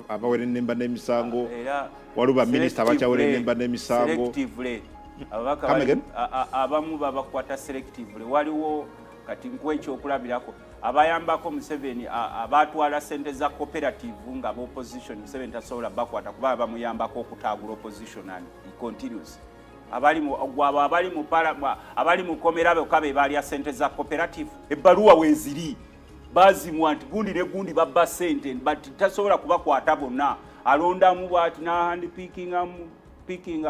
abawere nemba n'emisango waluba minister abachawere nemba n'emisango selectively ababaka abamu babakwata selectively waliwo kati nkwecho okulabirako abayambako Museveni abatwala sente za cooperative nga opposition Museveni tasobola bakwata kuba bamuyambako okutagula opposition and it continues abali mu komera bekabe bali sente za cooperative ebbaluwa weziri bazi mwanti gundi ne gundi babba sente but tasobola kubakwata bonna alonda mu bwati na hand picking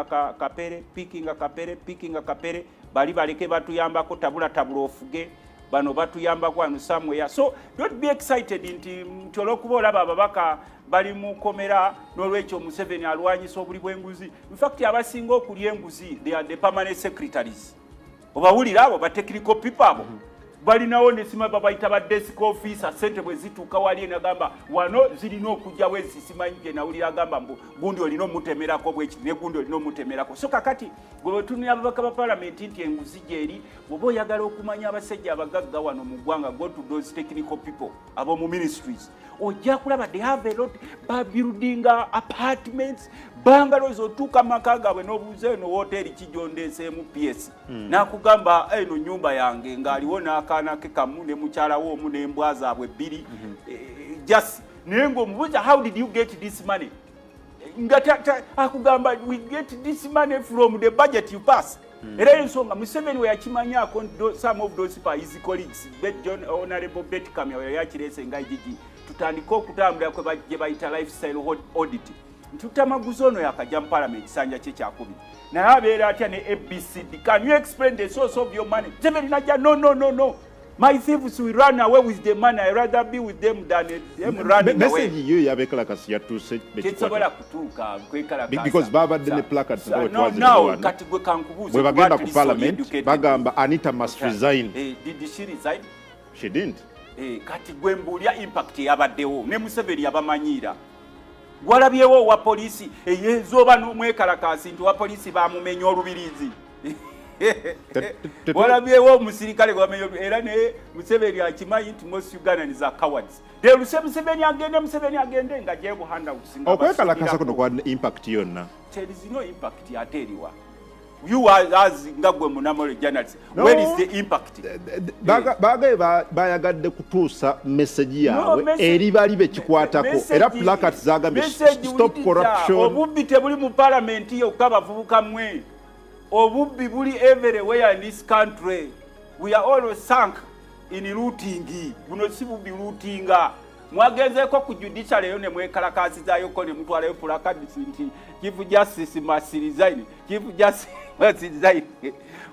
akapere bali baleke batuyambako tabula ofuge bano batuyamba kwanu somewhere. So don't be excited nti ntolokubola babaka bali mu komera n'olwekyo Museveni alwanyisa obuli bw'enguzi. In fact abasinga okulya enguzi they are the permanent secretaries obawulira abo ba technical people abo balinawo ne sima babayita ba desk officer sente bwe zituuka wali nagamba wano zirina okujja wezi simanyije nawulira agamba gundi olino mutemerako bweki ne gundi olino mutemerako. So kakati gwe tunia ababaka ba parliament nti enguzi gyeri bwoba oyagala okumanya abasajja abagagga wano mu ggwanga go to those technical people abo mu ministries ojja kulaba they have a lot building apartments bungalows otuuka maka gaabwe n'obuuza eno hoteri kijondeeseemu PS nakugamba eno nyumba yange ng'aliwo n'akaana ke kamu ne mukyala wo omu n'embwa zaabwe bbiri just naye ng'omubuuza how did you get this money nga akugamba we get this money from the budget you pass era ensonga Museveni we yakimanyako some of those his colleagues John Honorable Betty Kamya we yakirese nga igigi tutandika okutambula kwe bajje bayita lifestyle audit tutamaguzo ono yakajja mu parliament sanja kye kyakubi naye abeera atya ne ABCD. Can you explain the source of your money? Museveni najja no my thieves will run away with the money. I rather be with them than them running away. Message you yabekala kasi yatuse bekikwata kutuuka kwekala kasi because baba dene placards no kati gwe kankubuze we bagenda ku parliament bagamba Anita must resign. Did she resign? She didn't. Kati gwe mbulya impact yabaddewo ne Museveni yabamanyira walabyewo wa polisi eyezoba n'omwekalakasi nti wa polisi bamumenya olubirizi walabyewo omusirikale gwamenya era ne Museveni akimanyi nti most Ugandans are cowards. Museveni agende nga gye buhanda okusinga okwekalakasa kuno kwa impact yonna. There is no impact ateriwa. You are as ngagwe munamole journalist. Where is the impact? Bayagadde kutuusa message yawe eri bali bekikwatako era placards zagambe stop corruption. Obubbi tebuli mu parliament yokka bavubuka mwe. Obubbi buli everywhere in this country. We are all sunk in looting. Buno si bubbi lootinga. Mwagenzeko ku judiciary yo ne mwekalakasi zayo ko ne mutwala yo placards nti Chief Justice must resign. Chief Justice must resign.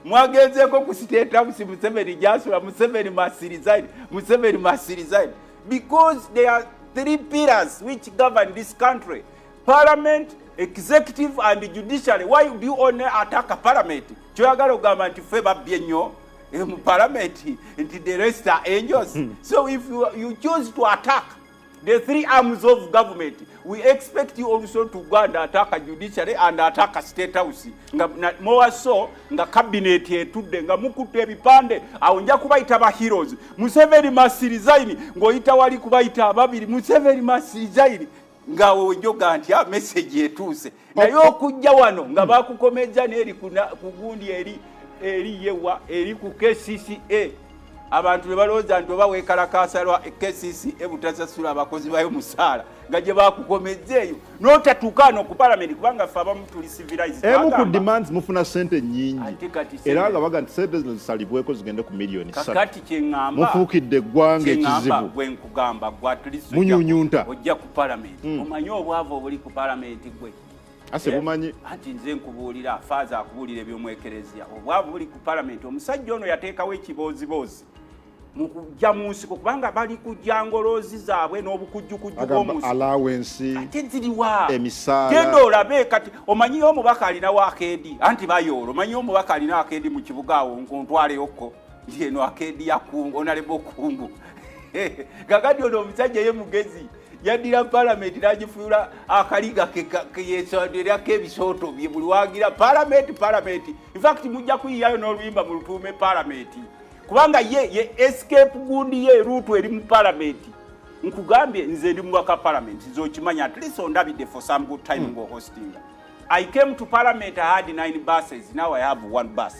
Mwagenzeko ku state house Museveni jasula Museveni must resign. Museveni must resign. Because there are three pillars which govern this country: parliament, executive and judiciary. Why do you only attack a parliament? Choyagala ogamba nti fe babbye nnyo mu parliament nti the rest are angels. So if you choose to attack the three arms of government, we expect you also to go and attack a judiciary and attack a state house. Nga more so nga cabinet etudde nga mukutte ebipande awo nja kubayita ba heroes. Museveni must resign ng'oyita wali kubayita ababiri Museveni must resign nga wenjoga nti message etuuse naye okujja wano nga bakukomeza n'eri kugundi eri yewa eri ku KCCA abantu ne balowooza nti oba weekalakaasa lwa KCCA butasasula abakozi bayo musaala nga gye bakukomezza eyo n'otatuukaano ku parliament kubanga ffe abamu tuli civilized. Emu ku demands mufuna sente nnyingi era nga baga nti sente zino zisalibweko zigende ku miliyoni 3. Kakati kyeŋŋamba mufuukidde eggwanga ekizibu gwe nkugamba gwa munyunyunta ojja ku parliament omanyi obwavu obuli ku parliament gwe ase bumanyi anti nze nkubuulira faaza akubuulira eby'omwekerezya obwavu buli ku parliament. Omusajja ono yateekawo ekiboozibozi mu kujja mu nsiko kubanga bali kujja ngoloozi zaabwe n'obukujjukujju bw'omusi allowance ate ziriwa emisaala genda olabe kati omanyiyo omubaka alinawo akeedi anti bayoolo omanyiyo omubaka alina akeedi mu kibuga awo nkontwaleyokko nti eno akeedi ya kungu onaleba okungu kakati ono omusajja ye mugezi yadira parliament nagifuula akaliga keyesoderako ebisooto bye buli wagira parliament. In fact mujja kuyiyayo n'oluyimba mu lutuume parliament kubanga ye escape gundi ye rutu eri mu parliament nkugambye nze ndi mwaka parliament nzokimanya at least ondabidde for some good time ngo hosting. I came to parliament, I had 9 buses, now I have 1 bus.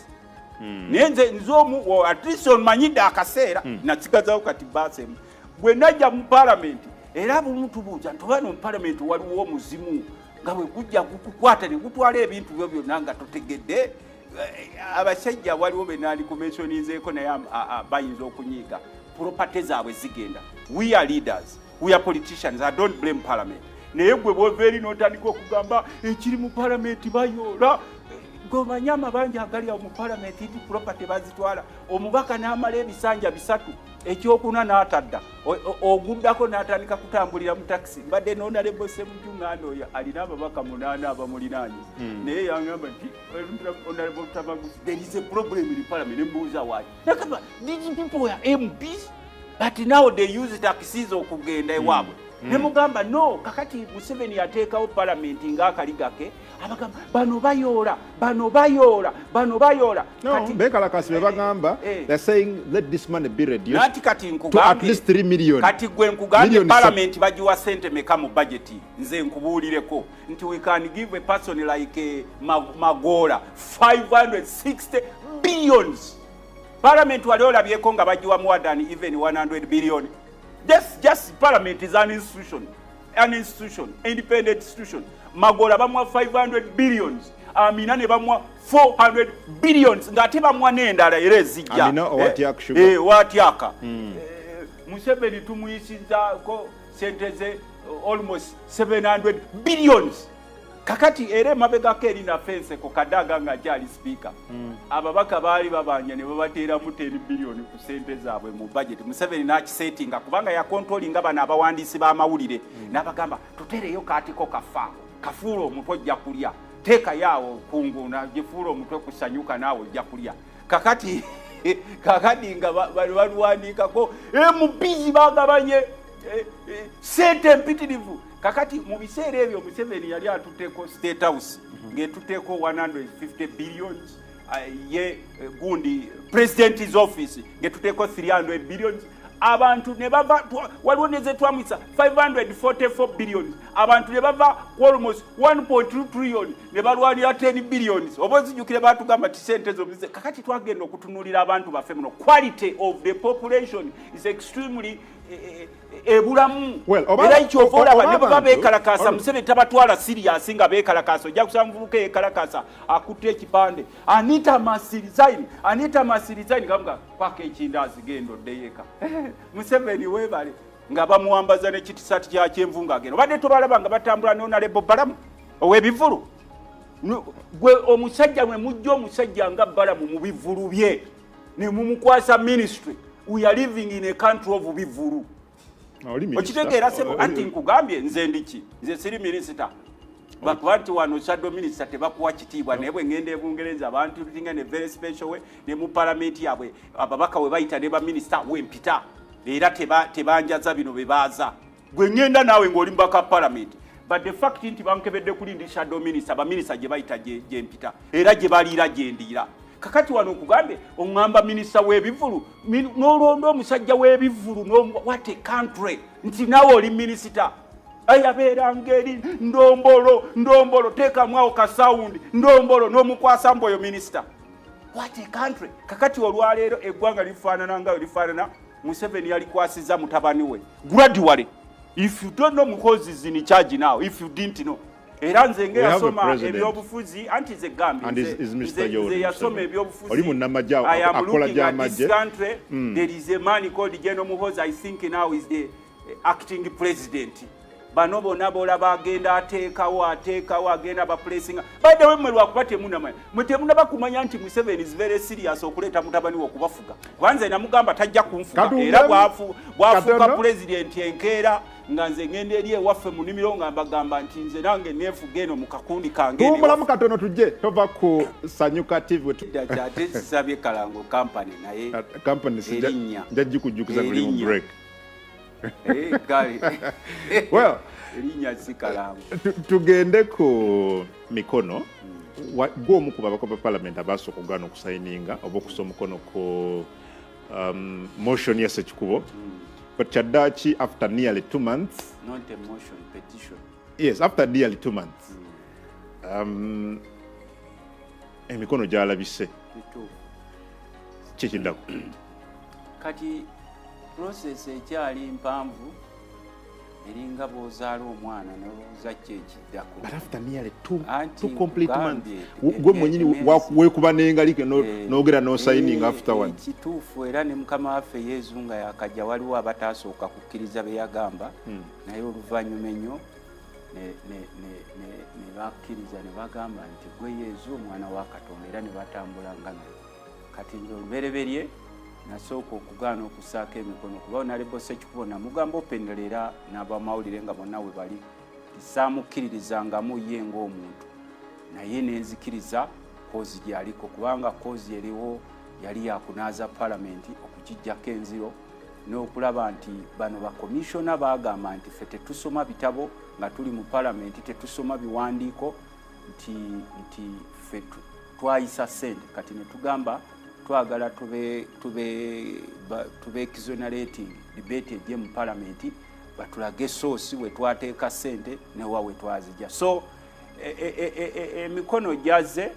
Nenze nzomu at least onmanyidde akaseera natsigazawo kati bus emu. Bwe najja mu parliament era bumutubuuza nti bano mu parliament waliwo muzimu nga bwe gujja kukukwata ne gutwala ebintu byo byonna nga totegedde. Abasajja waliwo be nali kumensionizeeko naye bayinza okunyiiga property zaabwe zigenda. We are leaders, we are politicians. I don't blame parliament. Naye gwe bwova eri n'otandika okugamba ekiri mu parliament bayoola gomanya amabanja agali awo mu parliament nti property bazitwala omubaka n'amala ebisanja 3 ekyokuna n'atadda oguddako n'atandika kutambulira mu taxi mbadde n'onalebo Ssemujjung'ano oyo alina ababaka 8 abamulinaanye naye yangamba nti onalebo Tabaguzi there is a problem in parliament embuuza waayi nakaba these people are MPs but now they use taxis okugenda ewaabwe nemugamba no kakati Museveni yateekawo parliament ng'akaligake abagamba bano bayoola no bekalakasi bagamba they're saying let this money be reduced nati kati to at least 3 million kati gwe nkugambye parliament bagiwa sente meka mu budget nze nkubuulireko nti we can give a person like Magola 560 billions. Parliament wali olabyeko nga bagiwa more than even 100 billion. Just parliament is an institution, independent institution. Magola bamwa 500 billions. Amina ne bamwa 400 billions. Ngate bamwa n'endala era ezijja. Amina owatiaka watiaka. Museveni tumuyisiza ko senteze almost 700 billions. Kakati ere mabegako eri na fence ko Kadaga nga jali speaker. Ababaka bali babanja ne babateera mu 10 billion ku sente zaabwe mu budget. Museveni n'akisetinga kubanga ya controlling abana abawandiisi b'amawulire n'abagamba tutereyo kaatiko kafuulo omutwe ojja kulya teeka yaawo kungu na gifuulo omutwe kusanyuka naawe ojja kulya. Kakati nga balwandiikako MPs bagabanye sente mpitirivu. Kakati mu biseera ebyo Museveni yali atuteko State House ng'etuteko 150 billions ye gundi president's office ng'etuteko 300 billions abantu ne bava waliwo neze twamwisa 544 billions abantu ne bava almost 1.2 trillion ne balwanira 10 billions obozijukire batugamba ti sente zo bize. Kakati twagenda okutunulira abantu baffe muno quality of the population is extremely ebulamu era ikyovola banebo bekalakasa Museveni tabatwala serious nga bekalakasa ojja kusanga muvubuka ekalakasa akutte ekipande Anita Masirizaini kamuga kwaka ekindazi gendo deyeka Museveni webale nga bamuwambaza ne kitisati kya kyenvu nga agenda badde tobalaba nga batambula n'onalebo balamu ow'ebivulu gwe omusajja mwe mujja omusajja nga balamu mu bivulu bye ne mumukwasa ministry. We are living in a country of bivulu. Okitegeera sebo anti nkugambye nze ndiki nze siri minister bakubanti wano shadow minister tebakuwa kitiibwa naye bwe ngende Bungereza abantu tinga ne very special way ne mu parliament yabwe ababaka we bayita ne ba minister wempita era tebanjaza bino bebaaza gwe ngenda naawe ng'oli mbaka parliament but the fact nti bankebedde kulindi shadow minister ba minister gye bayita gye mpita era gye baliira gye ndiira. Kakati wano okugambe ongamba minister w'ebivulu n'olonda omusajja w'ebivulu what a country nti nawe oli minister ayabeera ngeri ndombolo teekamwawo ka sound ndombolo n'omukwasa mboyo minister. What a country. Kakati olwaleero eggwanga lifaanana ngayo lifaanana Museveni yalikwasiza mutabani we gradually. If you don't know Muhoozi is in charge now, if you didn't know era nze nge yasoma ebyobufuzi anti ze gambi nze yasoma ebyobufuzi oli munnamajja akola gy'amajje. There is a man called General Muhoozi, I think now is the acting president. Bano bonna bolaba agenda ateekawo agenda baplacinga badde we mwerwa kuba temuna bakumanya nti Museveni is very serious okuleeta mutabani we okubafuga kwanza namugamba tajja kumfuga era bwafuuka president enkeera nga nze ngende eri ewaffe mu nimiro nga mbagamba nti nze nange neefuga eno mu kakundi kange tuwumulamu katono tujje tova ku Sanyuka TV ate sisabye Kalango company naye erinnya njagikujjukiza buli mu break. Well, tugende ku mikono gw'omu ku babaka ba parliament abasooka okugaana okusayininga oba okusa omukono ku motion ya Ssekikubo but Chadachi after nearly 2 months. Not a motion, petition. Yes, after nearly 2 months. Emikono gyalabise. Kikiddako. Kati process ekyali mpanvu eringa bw'ozaala omwana n'obuuza ki ekiddako. But after nearly two complete months, gwe mwenyini weekuba n'engalike n'ogera n'osigning afterwards. Kituufu era ne mukama waffe Yezu nga yakajja waliwo abataasooka kukkiriza be yagamba naye oluvannyuma ennyo ne bakkiriza ne bagamba nti gwe Yezu omwana wa Katonda era ne batambulanga naye. Kati olubereberye nasooka okugaana okusaako emikono kuba Honorable Ssekikubo namugamba openera era n'abamawulire nga bonna we bali saamukkiririzangamu ye ng'omuntu naye nenzikiriza koozi gyaliko kubanga koozi eriwo yali yakunaaza palamenti okugijjako enziro n'okulaba nti bano bakomishona baagamba nti ffe tetusoma bitabo nga tuli mu palamenti tetusoma biwandiiko nti ffe twayisa ssente kati ne tugamba twagala tube exonerating debate ejje mu palamenti batulage source we twateeka ssente newa we twazija so emikono gyaze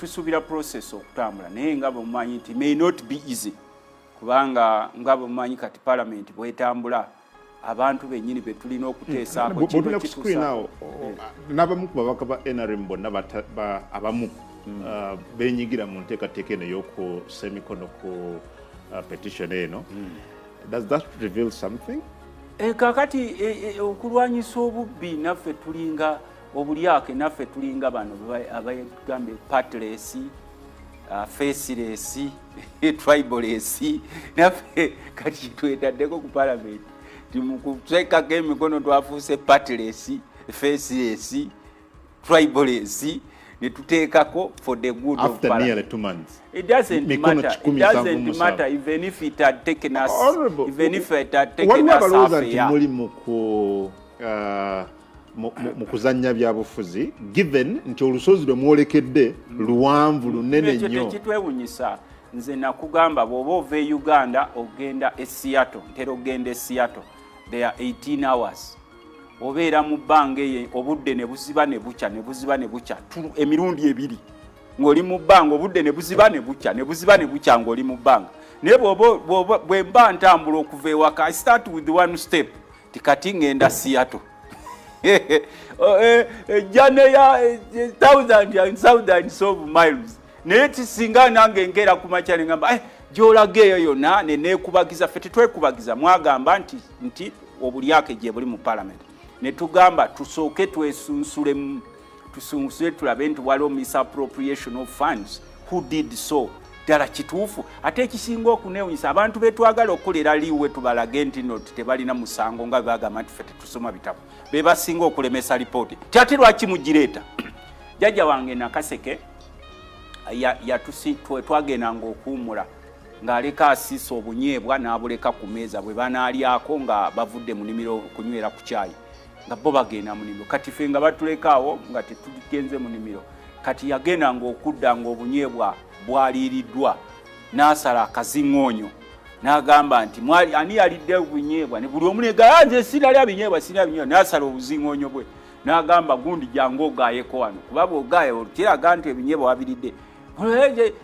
tusuubira process okutambula naye nga bwemumanyi nti may not be easy kubanga nga bwemumanyi kati palamenti bwetambula abantu bennyini be tulina okuteesaako kino kituusaako n'abamu ku babaka ba NRM bonna abamu benyigira mu nteekateeka eno y'okussa emikono ku petition eno. Does that reveal something? Kakati okulwanyisa obubbi naffe tulinga obulyake naffe tulinga bano abagambe partless, faceless, tribaless naffe kati twetaddeko ku parliament timukuteekako emikono twafuuse partless, faceless, tribaless netuteekako for the good after of parliament. Nearly 2 months. It doesn't matter even if it had taken us even if it had taken us half a year. Muli mu kuzannya byabufuzi given nti olusozi lwe mwolekedde luwanvu lunene nnyo. Kitwewunyisa nze nakugamba bw'oba ova e Uganda ogenda e Seattle ntera ogenda e Seattle they are 18 hours. Obeera mu bbanga eyo obudde ne buziba ne bucya ne buziba ne bucya emirundi ebiri ng'oli mu bbanga obudde ne buziba ne bucya ne buziba ne bucya ng'oli mu bbanga naye bwe mba ntambula okuva ewaka I start with one step tikati ngenda Seattle jane ya thousands of miles naye tisinga nange nkera ku makya ne ngamba gy'olaga eyo yonna neneekubagiza ffe tetwekubagiza mwagamba nti obulyake gye buli mu parliament ne tugamba tusooke twesunsule tulabe nti waliwo misappropriation of funds who did so ddala kituufu ate ekisinga okuneewunyisa abantu betwagala okukolera liiwe tubalage nti no tebalina musango nga bagamba nti ffe tetusoma bitabo be basinga okulemesa lipooti ate lwaki mugireeta jjajja wange Nakaseke twagendanga okuwumula ng'aleka asiisa obunyeebwa n'abuleka ku meeza bwe banaalyako nga bavudde mu nnimiro kunywera ku caayi nga bo bagenda mu nnimiro kati ffe nga batulekaawo nga tetugenze mu nnimiro kati yagendanga okudda ng'obunyeebwa bwaliiriddwa n'asala akaziŋŋoonyo n'agamba nti ani yalidde obunyeebwa ne buli omu negala nze sinalya binyeebwa n'asala obuziŋŋoonyo bwe n'agamba gundi jangu ogaayeko wano kuba bw'ogaaye kiraga nti ebinyeebwa wabiridde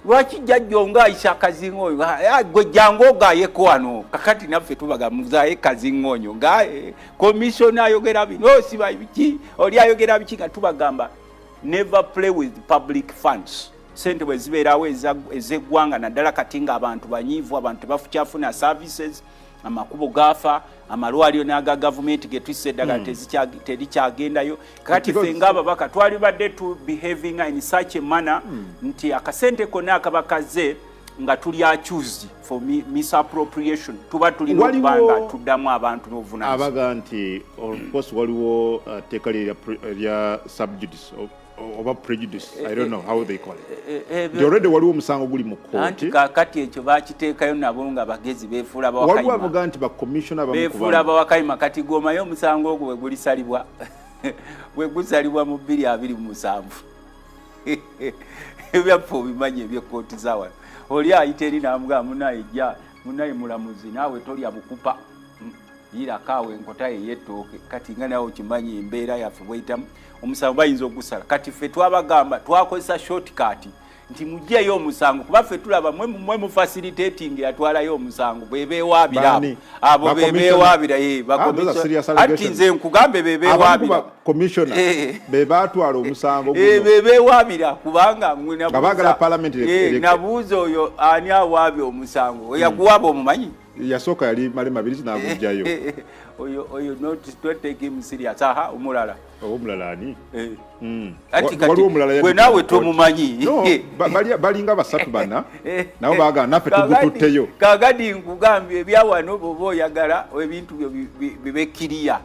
lwaki jjajja ngaayisa akaziŋŋoonyo gwe jangu ogaayeko wano kakati naffe tubaga muzaaye kaziŋŋoonyo komisiona ayogera bino siba biki oli ayogera biki nga tubagamba never play with public funds. Sente bwe zibeerawo ez'eggwanga naddala kati nga abantu banyiivu abantu tebakyafuna services amakubo gaafa amalwaliro n'aga gavumenti ge twisse eddagala terikyagendayo kati ffe ng'ababaka twali badde tu behaving in such a manner nti akasente konna akabakaze nga tuli accused for misappropriation tuba tulina okubanga tuddamu abantu n'obuvunaanyizibwa abaga nti of course waliwo tteeka lya subjudice oba prejudice I don't know how they call it already waliwo omusango guli mu kooti anti kakati ekyo bakiteekayo nabo nga bagezi beefuula bawakayima waliwo abaga nti bakomishona beefuula bawakayima kati gomayo omusango ogwo bwe gulisalibwa bwe gusalibwa mu 2027 ebyaffe obimanyi ebyekkooti zawano oli ayita eri n'amugamba munaye mulamuzi naawe tolya bukupa yira kawe enkota eyetooke kati nga nawe okimanyi embeera yaffe bweyitamu omusango bayinza ogusala kati ffe twabagamba twakozesa shortcut nti mujjeyo omusango kuba ffe tulaba mwe mu facilitating yatwalayo omusango bebewaabira abo bebewaabira ati nze nkugambe bebewaabira commissioner bebatwala omusango bebewaabira kubanga bagala parliament nabuuza oyo ani awaabye omusango yaguwaaba omumanyi yasooka yali malema abiri n'agujjayo oyo don't take him serious aha omulala ani ati kati gwe naawe tomumanyi balinga basatu bana nabo baagala naffe tugututteyo kaagadi nkugambye ebyawano bwoba oyagala ebintu byo bibekkiriya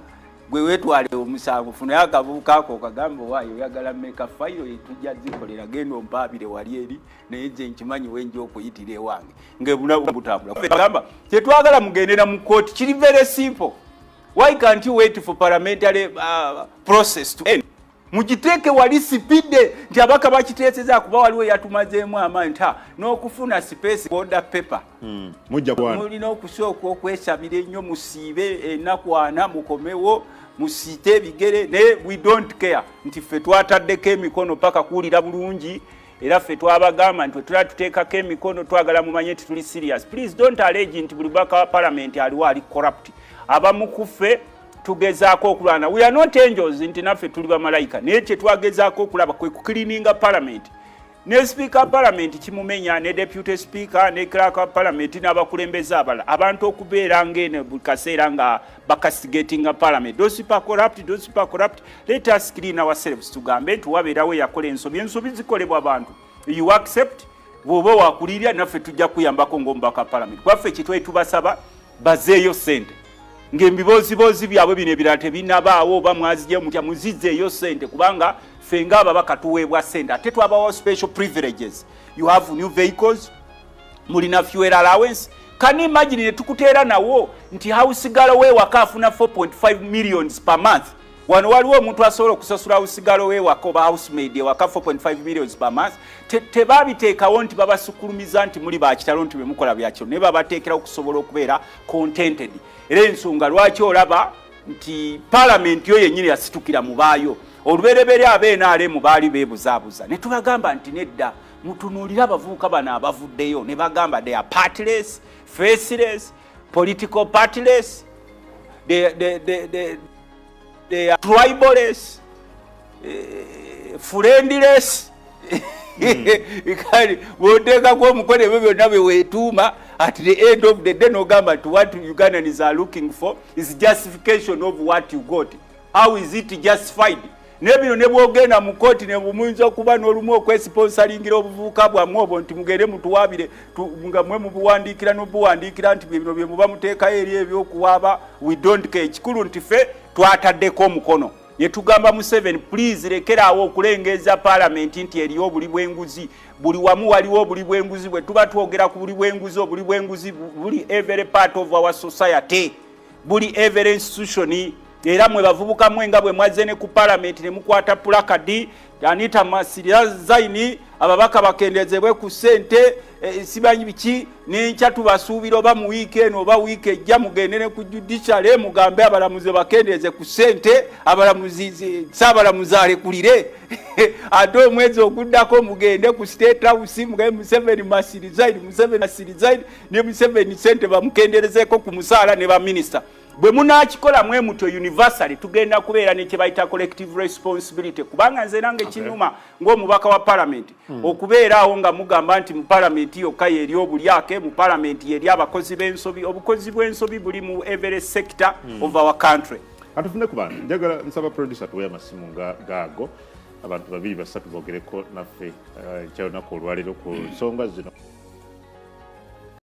gwe weetwale omusango funayo akavubuka ako okagambe waayo oyagala mmeka fayiro yetujja zikolera genda ompaabire wali eri naye nze nkimanyi wenja okuyitira ewange ngabutambula tetwagala mugendera mu kooti kiri very simple. Why can't you wait for parliamentary process to end? Mujiteeke wali sipide nti abaka bakiteeseza kuba waliwo yatumazeemu amaanyi n'okufuna space order paper mujja kwana mulina okusooka okwesabira ennyo musiibe ennaku ana mukomewo musiite ebigere naye we don't care nti ffe twataddeko emikono paka kuwulira bulungi era ffe twabagamba nti wetula tuteekako emikono twagala mumanye nti tuli serious. Please don't allege nti buli baka wa parliament aliwo ali corrupt. Abamu kuffe tugezaako okulwana. We are not angels nti naffe tuli bamalayika naye kye twagezaako okulaba kwe kukirininga parliament ne speaker parliament kimumenya ne deputy speaker ne clerk of parliament n'abakulembeze abalala abantu okubeera ng'ene buli kaseera nga bakastigatinga parliament. Those people corrupt, let us clean ourselves tugambe nti wabeerawo yakola ensobi zikolebwa abantu you accept bw'oba wakulirya naffe tujja kuyambako ng'omubaka parliament kwaffe kitwe tubasaba bazeeyo sente ng'embiboozibozi byabwe bino ebirala tebinabaawo oba mwazijja mutya muzizzeeyo sente kubanga ffe ng'ababaka tuweebwa sente ate twabawo special privileges. You have new vehicles, mulina fuel allowance. Can you imagine ne tukuteera nawo nti hausigalo weewaka afuna 4.5 millions per month. Wano waliwo omuntu asobola okusasula hausigalo weewaka oba housemaid ewaka 4.5 millions per month. Tebabiteekawo nti babasukulumiza nti muli bakitalo nti bemukola byakyo naye babateekera okusobola okubeera contented. Era ensonga lwaki olaba nti parliament yo yennyini yasitukira mu baayo olubereberye ab'NRM baali beebuzaabuza ne tubagamba nti nedda mutunuulira abavubuka bano abavuddeyo ne bagamba they are partless, faceless, political partless, they are tribalist, friendless. Kali woteekako omukono ebyo byonna bye weetuuma at the end of the day n'ogamba nti what Ugandans are looking for is justification of what you got. How is it justified? Nebino ne bwogenda mu kooti ne muyinza okuba n'olumu okwesponsalingira obuvubuka bwammwe obwo nti mugende mutuwaabire nga mwe mubuwandiikira n'obuwandiikira nti bino bye muba muteekayo eri ebyokuwaaba. We don't care. Ekikulu nti ffe twataddeko omukono ye tugamba mu 7 please lekeraawo okulengeza parliament nti eriyo obuli bw'enguzi buli wamu waliwo obuli bw'enguzi bwe tuba twogera ku buli bw'enguzi buli every part of our society buli every institution. Era mwe bavubuka mwenga bwe mwaze ne ku parliament ne mukwata plakadi Anita Masirira Zaini ababaka bakendezebwe ku sente sibanyi biki n'enkya tubasuubira oba mu weekend oba wiiki ejja mugendere ku judiciary mugambe abalamuzi bakendeze ku sente abalamuzi saabalamuzi alekulire ate omwezi oguddako mugende ku state house mugabe Museveni Masirizaini ne Museveni sente bamukenderezeeko ku musaala ne ba minister. Bwe munakikola mwe muto universally tugenda kubeera ne kye bayita collective responsibility kubanga nze nange kinuma ng'omubaka wa parliament okubeeraawo nga mugamba nti mu parliament yokka yeri obulyake mu parliament yeri abakozi b'ensobi obukozi bw'ensobi buli mu every sector of our country. Atufune kubana njagala nsaba producer tuwe amasimu gaago abantu babiri basatu bogereko naffe kyalonako olwaliro ku nsonga zino.